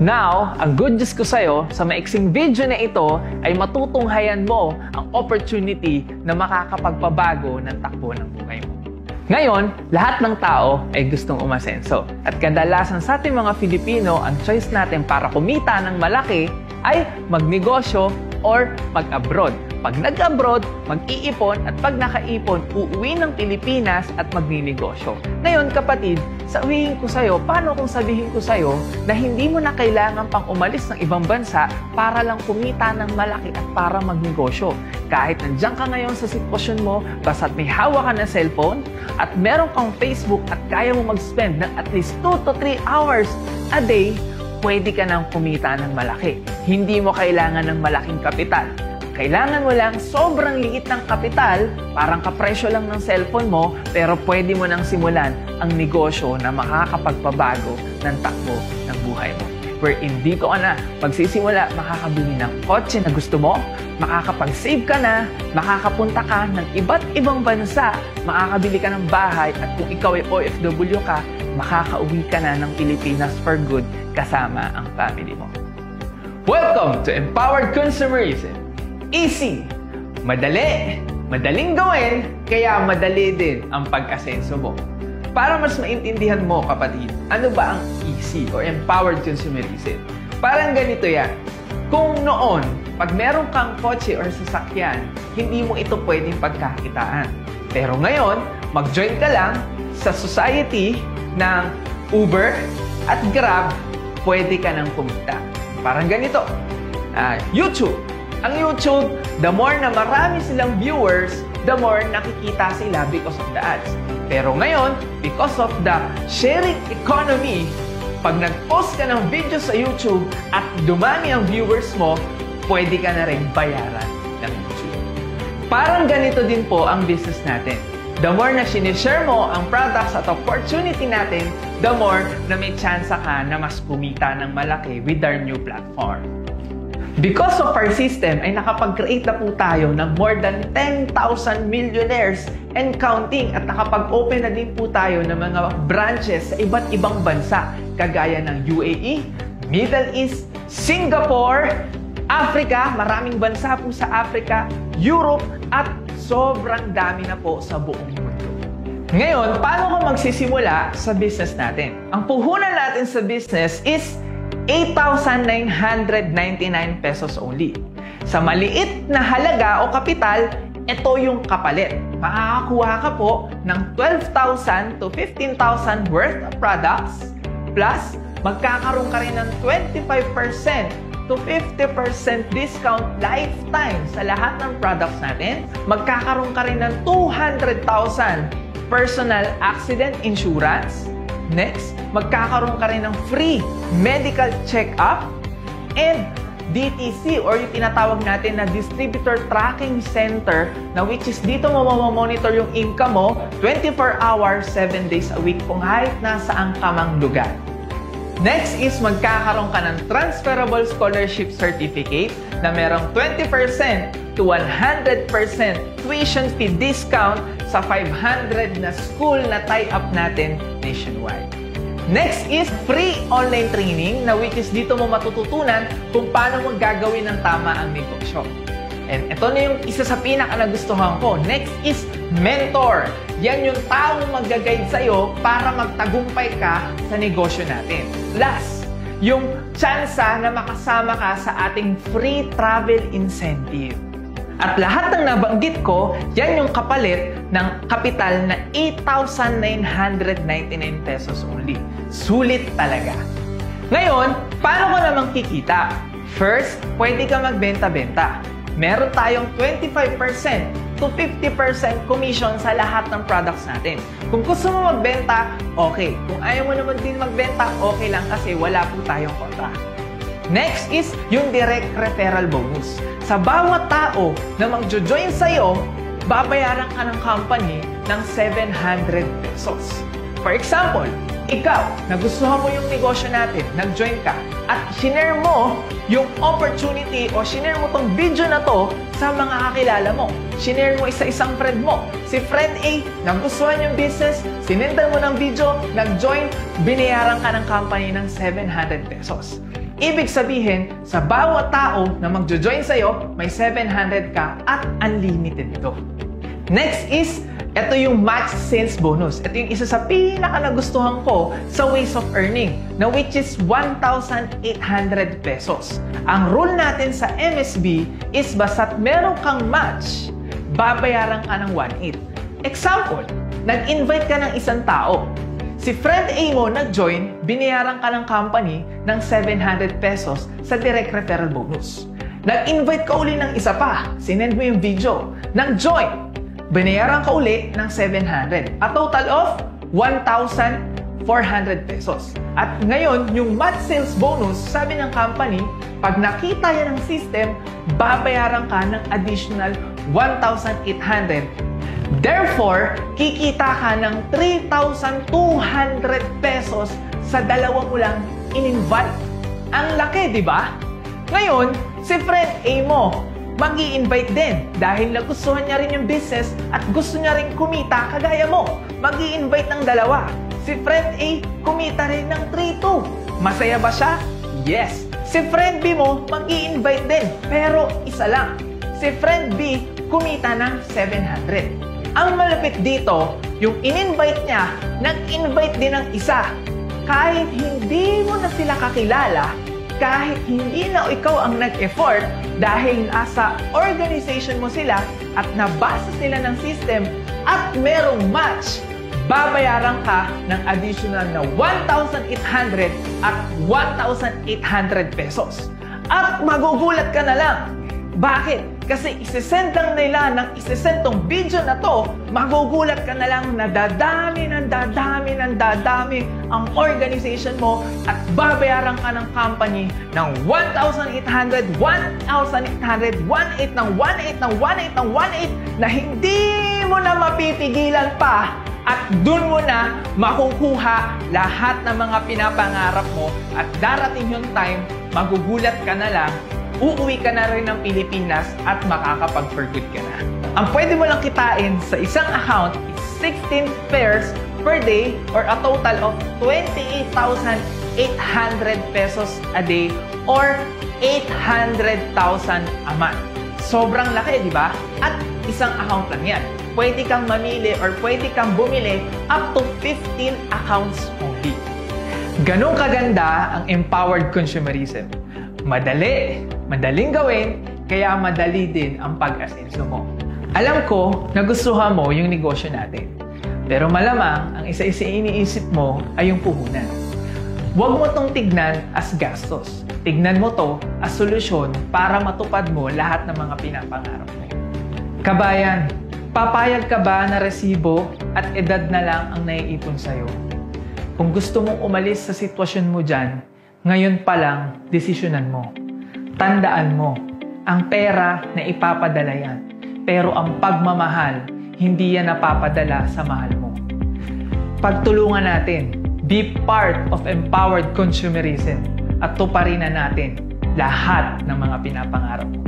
Now, ang good news ko sa'yo, sa maiksing video na ito ay matutunghayan mo ang opportunity na makakapagpabago ng takbo ng buhay mo. Ngayon, lahat ng tao ay gustong umasenso. At kadalasan sa ating mga Filipino, ang choice natin para kumita ng malaki ay magnegosyo or mag-abroad. Pag nag-abroad, mag-iipon at pag nakaipon, uuwi ng Pilipinas at magninegosyo. Ngayon kapatid, sabihin ko sa'yo, paano kung sabihin ko sa'yo na hindi mo na kailangan pang umalis ng ibang bansa para lang kumita ng malaki at para magnegosyo? Kahit nandiyan ka ngayon sa sitwasyon mo, basta't may hawak ka ng cellphone at meron kang Facebook at kaya mo mag-spend ng at least 2 to 3 hours a day, pwede ka nang kumita ng malaki. Hindi mo kailangan ng malaking kapital. Kailangan mo lang sobrang liit ng kapital, parang kapresyo lang ng cellphone mo, pero pwede mo nang simulan ang negosyo na makakapagpabago ng takbo ng buhay mo. Wherein dito ka na magsisimula, makakabili ng kotse na gusto mo, makakapag-save ka na, makakapunta ka ng iba't ibang bansa, makakabili ka ng bahay, at kung ikaw ay OFW ka, makakauwi ka na ng Pilipinas for good kasama ang family mo. Welcome to Empowered Consumerism! Easy, madali, madaling gawin, kaya madali din ang pag-asenso mo. Para mas maintindihan mo, kapatid, ano ba ang easy or empowered consumerism? Parang ganito yan. Kung noon, pag meron kang kotse or sasakyan, hindi mo ito pwedeng pagkakitaan. Pero ngayon, mag-join ka lang sa society ng Uber at Grab, pwede ka nang kumita. Parang ganito, YouTube. Ang YouTube, the more na marami silang viewers, the more nakikita sila because of the ads. Pero ngayon, because of the sharing economy, pag nag-post ka ng video sa YouTube at dumami ang viewers mo, pwede ka na rin bayaran ng YouTube. Parang ganito din po ang business natin. The more na sinishare mo ang products at opportunity natin, the more na may chance ka na mas kumita ng malaki with our new platform. Because of our system ay nakapag-create na po tayo ng more than 10,000 millionaires and counting at nakapag-open na din po tayo ng mga branches sa iba't ibang bansa kagaya ng UAE, Middle East, Singapore, Africa, maraming bansa po sa Africa, Europe at sobrang dami na po sa buong mundo. Ngayon, paano ka magsisimula sa business natin? Ang puhunan natin sa business is 8,999 pesos only. Sa maliit na halaga o kapital, ito yung kapalit. Makakakuha ka po ng 12,000 to 15,000 worth of products, plus magkakaroon ka rin ng 25% to 50% discount lifetime sa lahat ng products natin. Magkakaroon ka rin ng 200,000 personal accident insurance. Next, magkakaroon ka rin ng free medical check-up and DTC or yung tinatawag natin na Distributor Tracking Center na which is dito mo mamamonitor yung income mo 24 hours, 7 days a week kung kahit nasaan ka mang lugar. Next is magkakaroon ka ng Transferable Scholarship Certificate na merong 20% to 100% tuition fee discount sa 500 na school na tie-up natin nationwide. Next is free online training na which is dito mo matututunan kung paano mo gagawin ng tama ang negosyo. And ito na yung isa sa pinaka-nagustuhan ko. Next is mentor. Yan yung taong mag-guide sa'yo para magtagumpay ka sa negosyo natin. Last, yung tsansa na makasama ka sa ating free travel incentive. At lahat ng nabanggit ko, yan yung kapalit ng kapital na 8,999 pesos only. Sulit talaga. Ngayon, paano ko namang kikita? First, pwede ka magbenta-benta. Meron tayong 25% to 50% commission sa lahat ng products natin. Kung gusto mo magbenta, okay. Kung ayaw mo naman din magbenta, okay lang kasi wala po tayong contract. Next is yung direct referral bonus. Sa bawat tao na mag-join sa'yo, babayaran ka ng company ng 700 pesos. For example, ikaw, nagustuhan mo yung negosyo natin, nag-join ka, at sinare mo yung opportunity o sinare mo tong video na to sa mga kakilala mo. Sinare mo isa-isang friend mo. Si friend A, nagustuhan yung business, sinendan mo ng video, nag-join, binayaran ka ng company ng 700 pesos. Ibig sabihin, sa bawat tao na magjo-join sa'yo, may 700 ka at unlimited ito. Next is, ito yung match sales bonus. Ito yung isa sa pinaka nagustuhan ko sa ways of earning, na which is 1,800 pesos. Ang rule natin sa MSB is basta't meron kang match, babayaran ka ng 1,800. Example, nag-invite ka ng isang tao. Si friend A mo nag-join, binayaran ka ng company ng 700 pesos sa direct referral bonus. Nag-invite ka uli ng isa pa, sinend mo yung video, nag-join, binayaran ka uli ng 700, a total of 1,400 pesos. At ngayon, yung match sales bonus, sabi ng company, pag nakita yan ng system, babayaran ka ng additional 1,800. Therefore, kikita ka ng 3,200 pesos sa dalawa mo lang in-invite. Ang laki, di ba? Ngayon, si friend A mo, mag-i-invite din dahil nagustuhan niya rin yung business at gusto niya rin kumita kagaya mo. Mag-i-invite ng dalawa. Si friend A, kumita rin ng 3,200. Masaya ba siya? Yes. Si friend B mo, mag-i-invite din, pero isa lang. Si friend B, kumita ng 700. Ang malapit dito, yung in-invite niya, nag-invite din ng isa. Kahit hindi mo na sila kakilala, kahit hindi na ikaw ang nag-effort, dahil nasa organization mo sila at nabasa sila ng system at merong match, babayaran ka ng additional na 1,800 at 1,800 pesos. At magugulat ka na lang. Bakit? Kasi isesend lang nila ng isesend tong video na to, magugulat ka na lang na dadami ang organization mo at babayaran ka ng company ng 1,800, 1,800, 1,800 ng 1,800 ng 1,800 ng 1,800 na hindi mo na mapipigilan pa at dun mo na makukuha lahat ng mga pinapangarap mo at darating yung time, magugulat ka na lang, uuwi ka na rin ng Pilipinas at makakapag-for good ka na. Ang pwede mo lang kitain sa isang account is 16 pairs per day or a total of 28,800 pesos a day or 800,000 a month. Sobrang laki, di ba? At isang account lang yan. Pwede kang mamili or pwede kang bumili up to 15 accounts only. Ganun kaganda ang empowered consumerism. Madali, madaling gawin, kaya madali din ang pag-asenso mo. Alam ko, nagustuhan mo yung negosyo natin. Pero malamang, ang isa-isa iniisip mo ay yung puhunan. Huwag mo tong tignan as gastos. Tignan mo to as solusyon para matupad mo lahat ng mga pinapangarap mo. Kabayan, papayag ka ba na resibo at edad na lang ang naiipon sa'yo? Kung gusto mong umalis sa sitwasyon mo dyan, ngayon pa lang, desisyonan mo. Tandaan mo, ang pera na ipapadala yan. Pero ang pagmamahal, hindi yan napapadala sa mahal mo. Pagtulungan natin, be part of empowered consumerism at tuparin na natin lahat ng mga pinapangarap mo.